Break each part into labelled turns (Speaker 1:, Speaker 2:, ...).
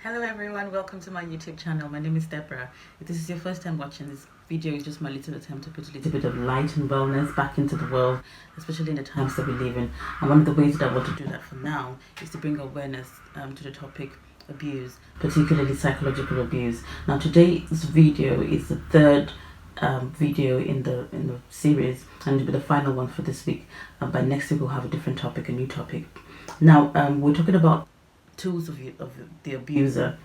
Speaker 1: Hello everyone, welcome to my YouTube channel. My name is Deborah. If this is your first time watching this video, it's just my little attempt to put a little bit of light and wellness back into the world, especially in the times that we live in. And one of the ways that I want to do that for now is to bring awareness to the topic abuse, particularly psychological abuse. Now today's video is the third video in the series, and it'll be the final one for this week. By next week we'll have a different topic, a new topic. Now we're talking about tools of the abuser,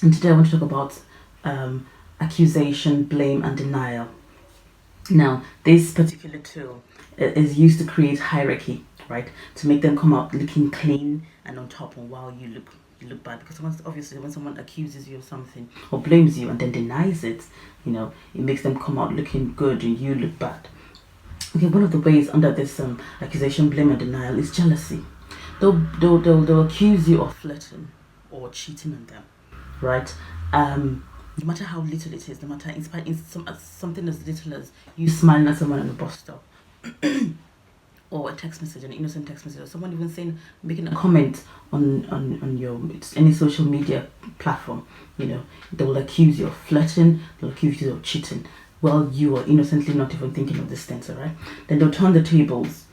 Speaker 1: and today I want to talk about accusation, blame and denial. Now this particular tool is used to create hierarchy, right, to make them come out looking clean and on top, and while you look bad, because obviously when someone accuses you of something or blames you and then denies it, it makes them come out looking good and you look bad. Okay, one of the ways under this accusation, blame and denial is jealousy. They'll accuse you of flirting or cheating on them, right? No matter how little it is, no matter something as little as you smiling at someone on the bus stop, or a text message, an innocent text message, or someone even making a comment on your any social media platform, they will accuse you of flirting, they'll accuse you of cheating. Well, you are innocently not even thinking of these things, all right? Then they'll turn the tables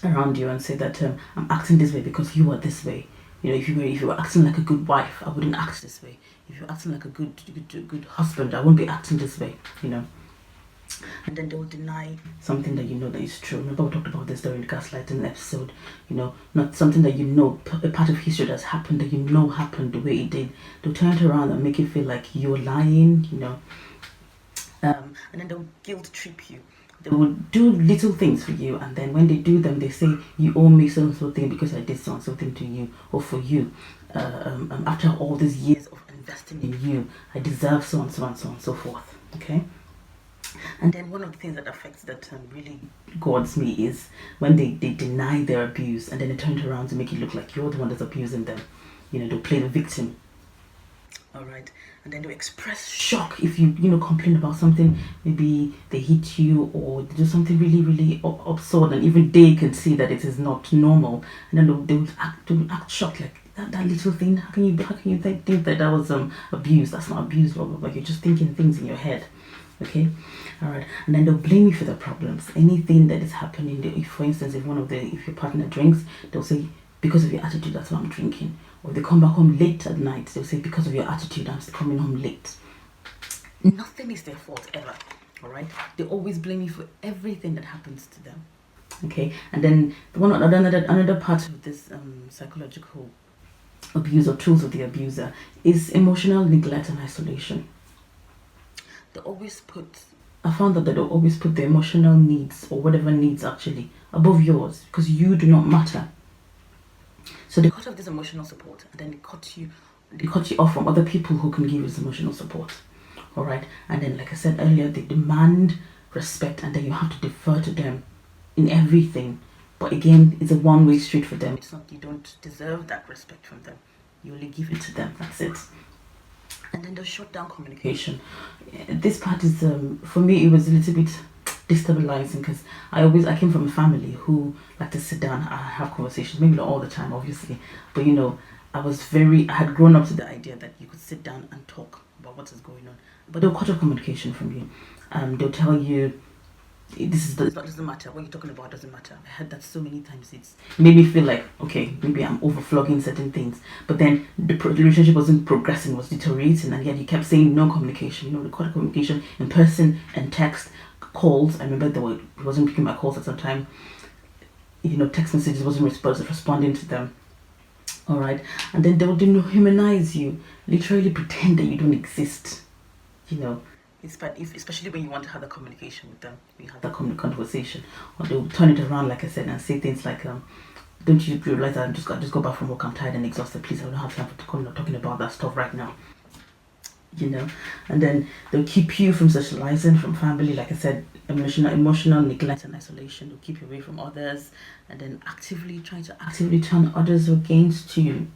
Speaker 1: around you and say that I'm acting this way because you are this way. If you were acting like a good wife, I wouldn't act this way. If you're acting like a good husband, I won't be acting this way. And then they'll deny something that that is true. Remember we talked about this during the gaslighting episode. Not something that a part of history that's happened that happened the way it did. They'll turn it around and make it feel like you're lying. And then they'll guilt trip you. They will do little things for you, and then when they do them, they say you owe me so and so thing because I did so and so thing to you or for you. After all these years of investing in you, I deserve so and so and so and so forth. Okay. And then one of the things that affects that really goads me is when they deny their abuse and then they turn it around to make it look like you're the one that's abusing them. They'll play the victim. All right, and then they express shock if you complain about something. Maybe they hit you or they do something really really absurd, and even they can see that it is not normal, and then they will act shocked, like that little thing. How can you think that was abuse? That's not abuse, blah blah blah. You're just thinking things in your head. Okay, all right, and then they'll blame you for the problems. Anything that is happening, if for instance if your partner drinks, they'll say because of your attitude that's why I'm drinking. Or they come back home late at night, they'll say because of your attitude I'm coming home late. Nothing is their fault ever. All right, they always blame you for everything that happens to them. Okay, and then another part of this psychological abuse or tools of the abuser is emotional neglect and isolation. I found that they'll always put the emotional needs or whatever needs actually above yours because you do not matter. So they cut off this emotional support, and then they cut you off from other people who can give you this emotional support. All right, and then like I said earlier, they demand respect, and then you have to defer to them in everything. But again, it's a one-way street for them. It's not, you don't deserve that respect from them. You only give it to them. That's it. And then they'll shut down communication. This part is for me, it was a little bit destabilizing because I came from a family who like to sit down and have conversations, maybe not all the time obviously, but I had grown up to the idea that you could sit down and talk about what is going on, but they'll cut off communication from you. They'll tell you it doesn't matter, what you're talking about doesn't matter. I heard that so many times. It made me feel like, okay, maybe I'm overflogging certain things, but then the relationship wasn't progressing, was deteriorating, and yet you kept saying no communication. They cut communication in person and text. Calls, I remember he wasn't picking my calls at some time. Text messages wasn't responding to them. All right, and then they'll dehumanize you, literally pretend that you don't exist. It's bad, especially when you want to have the communication with them. We have that conversation, or they'll turn it around, like I said, and say things like, "Don't you realize that I just got back from work? I'm tired and exhausted. Please, I don't have time for talking about that stuff right now." And then they'll keep you from socializing, from family, like I said, emotional neglect and isolation. They'll keep you away from others, and then trying to actively turn others against you.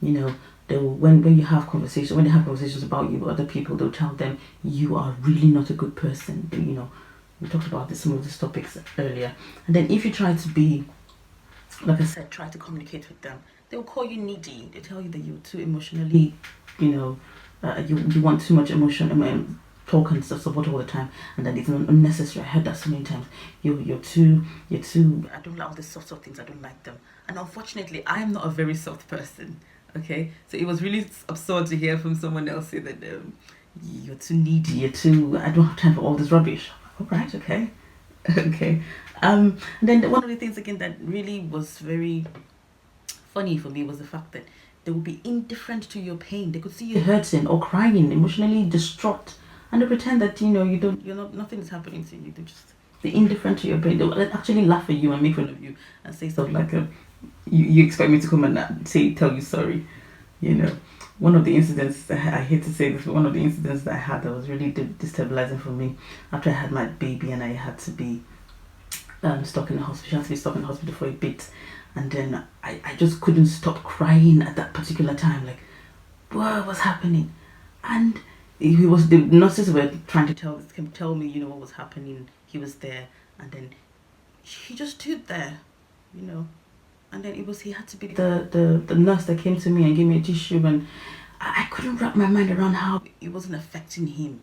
Speaker 1: When they have conversations about you with other people, they'll tell them you are really not a good person. We talked about some of these topics earlier. And then if you try to be, like I said, try to communicate with them, They'll call you needy. They tell you that you're too emotionally, you want too much emotion, talk and support all the time, and that it's unnecessary. I heard that so many times. You're too. I don't like all the soft things. I don't like them. And unfortunately, I am not a very soft person. Okay, so it was really absurd to hear from someone else say that you're too needy. You're too. I don't have time for all this rubbish. All right. Okay. Okay. And then one of the things again that really was very funny for me was the fact that they would be indifferent to your pain. They could see you hurting or crying, emotionally distraught, and they pretend that nothing is happening to you. They're indifferent to your pain. They'll actually laugh at you and make fun of you and say stuff like, "You expect me to come and tell you sorry?" One of the incidents, I hate to say this, but one of the incidents that I had that was really destabilizing for me after I had my baby and I had to be stuck in the hospital. She had to be stuck in the hospital for a bit, and then I just couldn't stop crying at that particular time. Like, what was happening? And the nurses were trying to tell me, what was happening. He was there, and then he just stood there, and then he had to be the nurse that came to me and gave me a tissue, and I couldn't wrap my mind around how it wasn't affecting him,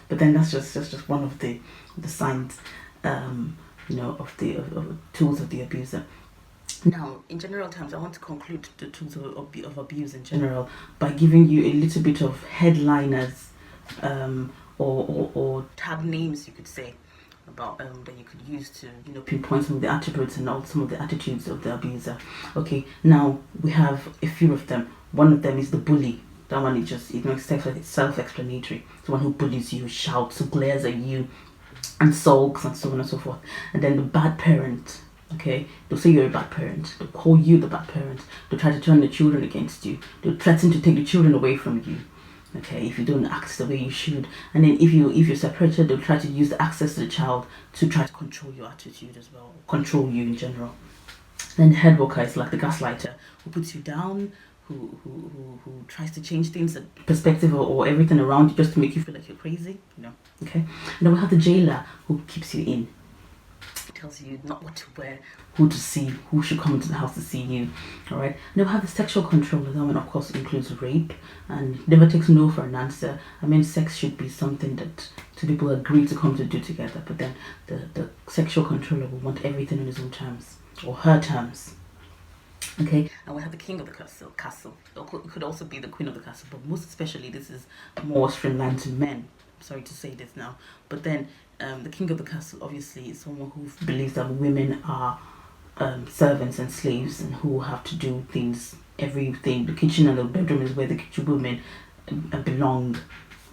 Speaker 1: But then that's just one of the signs, of the tools of the abuser. Now, in general terms, I want to conclude the tools of abuse in general by giving you a little bit of headliners, or tag names, you could say, about that you could use to pinpoint some of the attributes and all some of the attitudes of the abuser. Okay, now we have a few of them. One of them is the bully. That one is just it's self-explanatory. It's the one who bullies you, shouts, who glares at you, and sulks, and so on and so forth. And then the bad parent. Okay, they'll say you're a bad parent. They'll call you the bad parent. They'll try to turn the children against you. They'll threaten to take the children away from you. Okay, if you don't act the way you should, and then if you're separated, they'll try to use the access to the child to try to control your attitude as well, control you in general. Then the head worker is like the gaslighter, who puts you down, who tries to change things, the perspective or everything around you just to make you feel like you're crazy, Okay, and then we have the jailer, who keeps you in. Tells you not what to wear, who to see, who should come into the house to see you. All right. Now we have the sexual controller. That one, of course, includes rape and never takes no for an answer. I mean, sex should be something that two people agree to come to do together. But then the sexual controller will want everything on his own terms or her terms. Okay. And we have the king of the castle. It could also be the queen of the castle, but most especially this is more streamlined to men. Sorry to say this now, but then the king of the castle obviously is someone who believes that women are servants and slaves, and who have to do everything. The kitchen and the bedroom is where the women belong,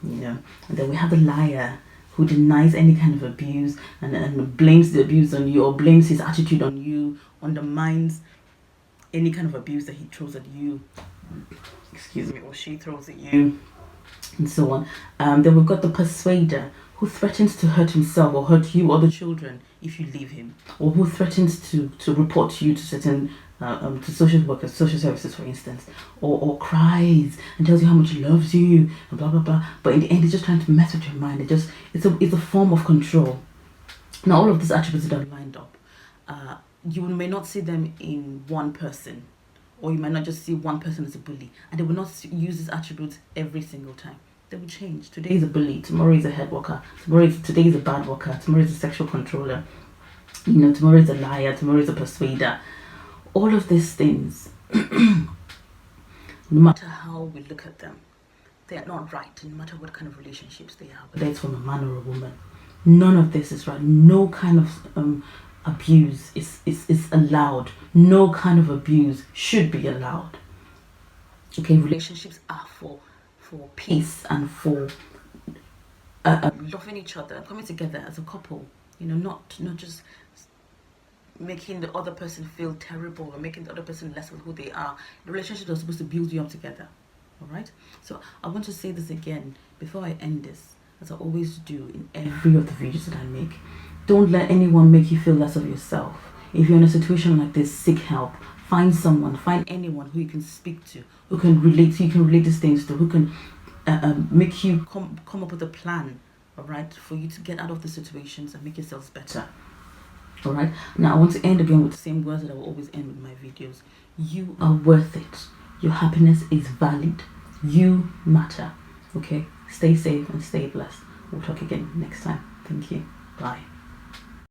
Speaker 1: And then we have the liar, who denies any kind of abuse and blames the abuse on you, or blames his attitude on you, undermines any kind of abuse that he throws at you, or she throws at you, and so on. Then we've got the persuader, who threatens to hurt himself or hurt you or the children if you leave him, or who threatens to report you to certain to social workers, social services, for instance, or cries and tells you how much he loves you and blah blah blah. But in the end, he's just trying to mess with your mind. It's a form of control. Now, all of these attributes that are lined up, you may not see them in one person, or you might not just see one person as a bully, and they will not use these attributes every single time. They will change. Today is a bully, tomorrow is a head worker, today is a bad worker, tomorrow is a sexual controller, tomorrow is a liar, tomorrow is a persuader. All of these things, no matter how we look at them, they are not right, no matter what kind of relationships they have, whether it's from a man or a woman. None of this is right. No kind of abuse is allowed. No kind of abuse should be allowed. Okay, relationships are for peace and for loving each other, coming together as a couple. Not just making the other person feel terrible or making the other person less of who they are. The relationships are supposed to build you up together. All right. So I want to say this again before I end this, as I always do in every of the videos that I make. Don't let anyone make you feel less of yourself. If you're in a situation like this, seek help. Find anyone who you can speak to, who can relate these things to, who can make you come up with a plan, all right, for you to get out of the situations and make yourselves better. All right. Now I want to end again with the same words that I will always end with my videos. You are worth it. Your happiness is valid. You matter. Okay. Stay safe and stay blessed. We'll talk again next time. Thank you. Bye.